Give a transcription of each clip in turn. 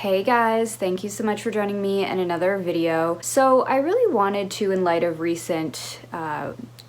Hey guys, thank you so much for joining me in another video. So I really wanted to, in light of recent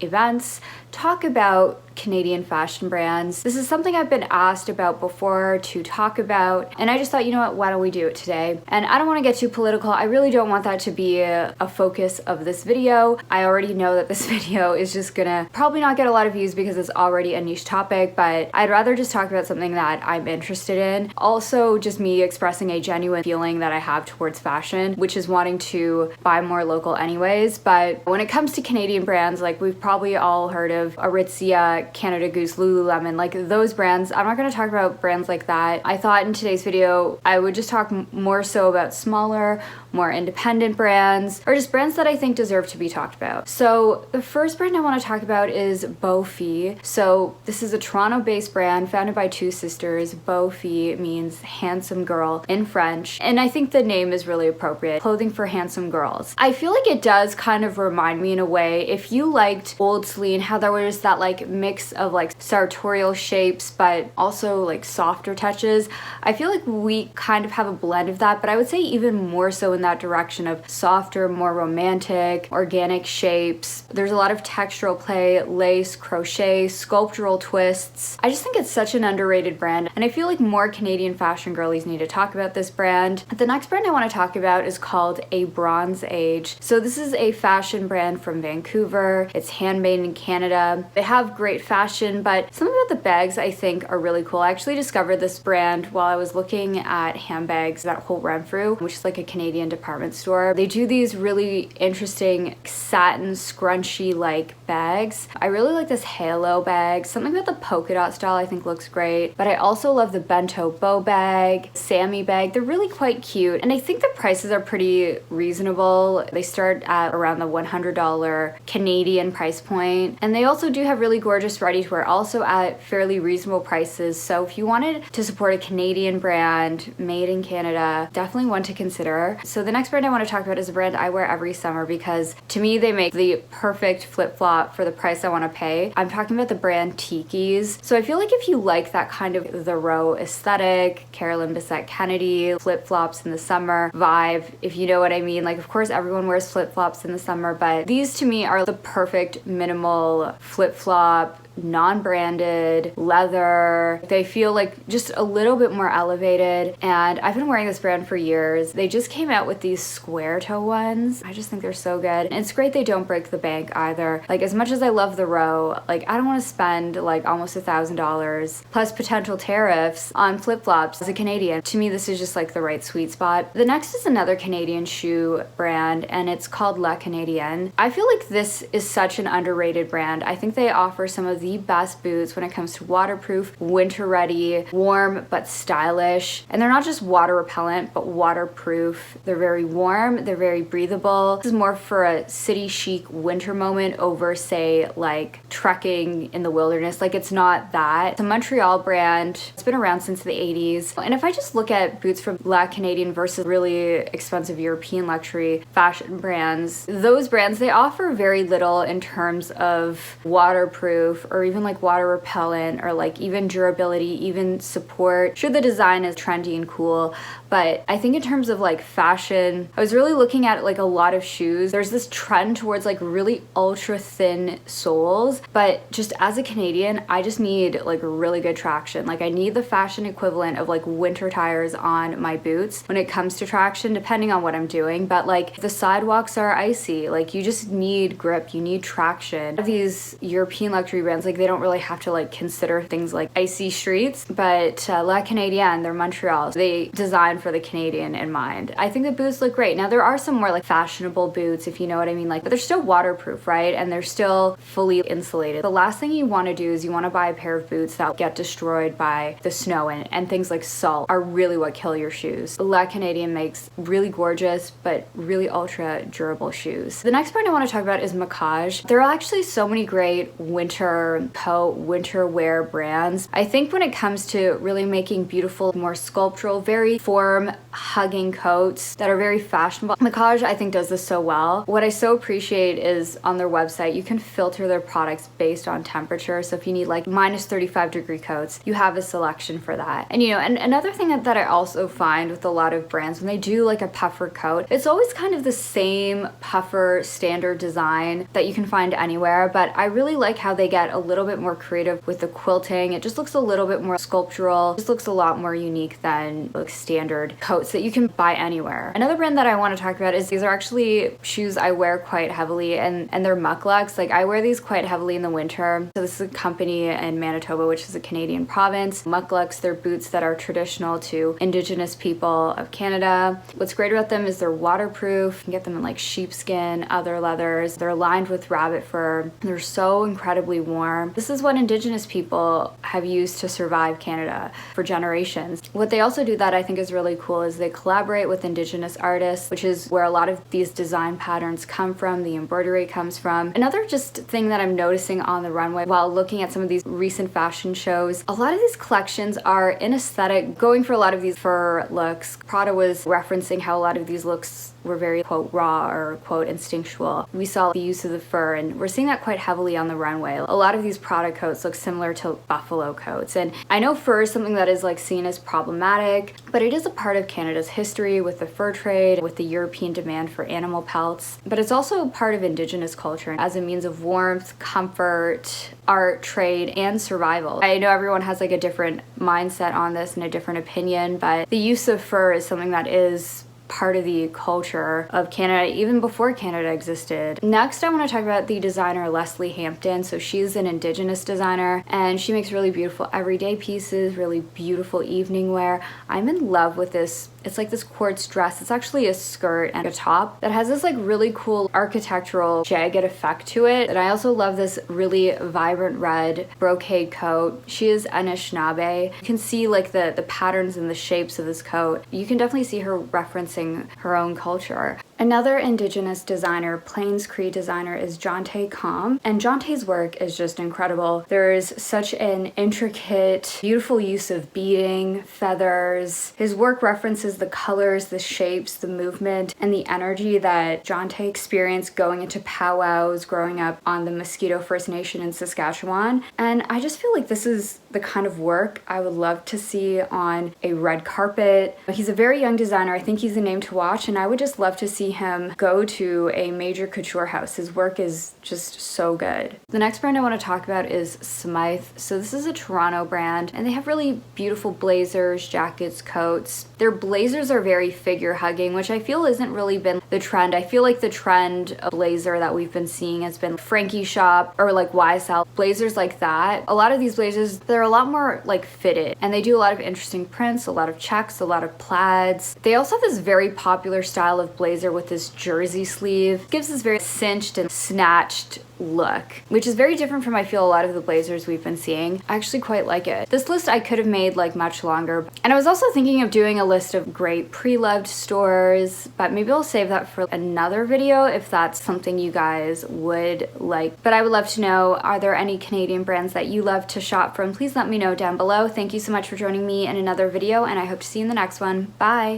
events, talk about Canadian fashion brands. This is something I've been asked about before to talk about, and I just thought, you know what, why don't we do it today? And I don't want to get too political. I really don't want that to be a focus of this video. I already know that this video is just gonna probably not get a lot of views because it's already a niche topic, but I'd rather just talk about something that I'm interested in. Also, just me expressing a genuine feeling that I have towards fashion, which is wanting to buy more local anyways. But when it comes to Canadian brands, like we've probably all heard of Aritzia, Canada Goose, Lululemon, like those brands. I'm not going to talk about brands like that. I thought in today's video I would just talk more so about smaller, more independent brands, or just brands that I think deserve to be talked about. So the first brand I want to talk about is Beaufy. So this is a Toronto-based brand founded by two sisters. Beaufy means handsome girl in French, and I think the name is really appropriate. Clothing for handsome girls. I feel like it does kind of remind me in a way, if you liked Old Celine, how there was that like mix of like sartorial shapes but also like softer touches. I feel like we kind of have a blend of that, but I would say even more so in that direction of softer, more romantic, organic shapes. There's a lot of textural play, lace, crochet, sculptural twists. I just think it's such an underrated brand, and I feel like more Canadian fashion girlies need to talk about this brand. The next brand I want to talk about is called A Bronze Age. So this is a fashion brand from Vancouver. It's handmade in Canada. They have great fashion, but something about the bags I think are really cool. I actually discovered this brand while I was looking at handbags at Holt Renfrew, which is like a Canadian department store. They do these really interesting satin scrunchy like bags. I really like this halo bag. Something about the polka dot style I think looks great, but I also love the bento bow bag, Sammy bag. They're really quite cute, and I think the prices are pretty reasonable. They start at around the $100 Canadian price point, and they also do have really gorgeous ready-to-wear also at fairly reasonable prices. So if you wanted to support a Canadian brand made in Canada, definitely one to consider. So the next brand I want to talk about is a brand I wear every summer because to me they make the perfect flip-flop for the price I want to pay. I'm talking about the brand Tiki's. So I feel like if you like that kind of the row aesthetic, Carolyn Bessette Kennedy, flip-flops in the summer vibe, if you know what I mean. Like of course everyone wears flip-flops in the summer, but these to me are the perfect minimal flip-flop, non-branded leather. They feel like just a little bit more elevated, and I've been wearing this brand for years. They just came out with these square toe ones. I just think they're so good, and it's great they don't break the bank either. Like as much as I love the row, like I don't want to spend like almost $1,000 plus potential tariffs on flip-flops as a Canadian. To me this is just like the right sweet spot. The next is another Canadian shoe brand, and it's called La Canadienne. I feel like this is such an underrated brand. I think they offer some of the best boots when it comes to waterproof, winter ready, warm but stylish. And they're not just water repellent but waterproof. They're very warm, they're very breathable. This is more for a city chic winter moment over say like trekking in the wilderness. Like it's not that. It's a Montreal brand. It's been around since the 80s. And if I just look at boots from La Canadienne versus really expensive European luxury fashion brands, those brands, they offer very little in terms of waterproof or even like water repellent or like even durability, even support. Sure, the design is trendy and cool, but I think in terms of like fashion, I was really looking at like a lot of shoes. There's this trend towards like really ultra thin soles, but just as a Canadian, I just need like really good traction. Like I need the fashion equivalent of like winter tires on my boots when it comes to traction, depending on what I'm doing. But like the sidewalks are icy, like you just need grip, you need traction. These European luxury brands, like they don't really have to like consider things like icy streets, but La Canadienne, they're Montreal. They design for the Canadian in mind. I think the boots look great. Now there are some more like fashionable boots, if you know what I mean, like, but they're still waterproof, right? And they're still fully insulated. The last thing you want to do is you want to buy a pair of boots that get destroyed by the snow, and things like salt are really what kill your shoes. La Canadienne makes really gorgeous but really ultra durable shoes. The next brand I want to talk about is Macaj. There are actually so many great winter winter coat, winter wear brands. I think when it comes to really making beautiful, more sculptural, very form hugging coats that are very fashionable, Macaj I think does this so well. What I so appreciate is on their website, you can filter their products based on temperature. So if you need like minus 35-degree coats, you have a selection for that. And and another thing that I also find with a lot of brands, when they do like a puffer coat, it's always kind of the same puffer standard design that you can find anywhere, but I really like how they get a little bit more creative with the quilting. It just looks a little bit more sculptural. It just looks a lot more unique than like standard coats that you can buy anywhere. Another brand that I want to talk about is these are actually shoes I wear quite heavily, and they're mucklucks. Like I wear these quite heavily in the winter. So this is a company in Manitoba, which is a Canadian province. Mucklucks, they're boots that are traditional to Indigenous people of Canada. What's great about them is they're waterproof. You can get them in like sheepskin, other leathers. They're lined with rabbit fur. They're so incredibly warm. This is what Indigenous people have used to survive Canada for generations. What they also do that I think is really cool is they collaborate with Indigenous artists, which is where a lot of these design patterns come from, the embroidery comes from. Another just thing that I'm noticing on the runway while looking at some of these recent fashion shows, a lot of these collections are in aesthetic, going for a lot of these fur looks. Prada was referencing how a lot of these looks were very quote raw or quote instinctual. We saw the use of the fur, and we're seeing that quite heavily on the runway. A lot of these Prada coats look similar to buffalo coats, and I know fur is something that is like seen as problematic, but it is a part of Canada's history with the fur trade, with the European demand for animal pelts, but it's also a part of Indigenous culture as a means of warmth, comfort, art, trade, and survival. I know everyone has like a different mindset on this and a different opinion, but the use of fur is something that is part of the culture of Canada even before Canada existed. Next, I want to talk about the designer Leslie Hampton. So she's an Indigenous designer and she makes really beautiful everyday pieces, really beautiful evening wear. I'm in love with this. It's like this quartz dress. It's actually a skirt and a top that has this like really cool architectural jagged effect to it. And I also love this really vibrant red brocade coat. She is Anishinaabe. You can see like the patterns and the shapes of this coat. You can definitely see her referencing her own culture. Another Indigenous designer, Plains Cree designer, is Jonte Calm, and Jonte's work is just incredible. There's such an intricate, beautiful use of beading, feathers. His work references the colors, the shapes, the movement, and the energy that Jonte experienced going into powwows, growing up on the Mosquito First Nation in Saskatchewan. And I just feel like this is the kind of work I would love to see on a red carpet. He's a very young designer. I think he's a name to watch, and I would just love to see him go to a major couture house. His work is just so good. The next brand I want to talk about is Smythe. So this is a Toronto brand, and they have really beautiful blazers, jackets, coats. Their blazers are very figure hugging, which I feel isn't really been the trend. I feel like the trend of blazer that we've been seeing has been Frankie Shop or like YSL, blazers like that. A lot of these blazers, they're a lot more like fitted, and they do a lot of interesting prints, a lot of checks, a lot of plaids. They also have this very popular style of blazer with this jersey sleeve. It gives this very cinched and snatched look, which is very different from I feel a lot of the blazers we've been seeing. I actually quite like it. This list I could have made like much longer, and I was also thinking of doing a list of great pre-loved stores, but maybe I'll save that for another video if that's something you guys would like. But I would love to know, are there any Canadian brands that you love to shop from? Please let me know down below. Thank you so much for joining me in another video, and I hope to see you in the next one. Bye!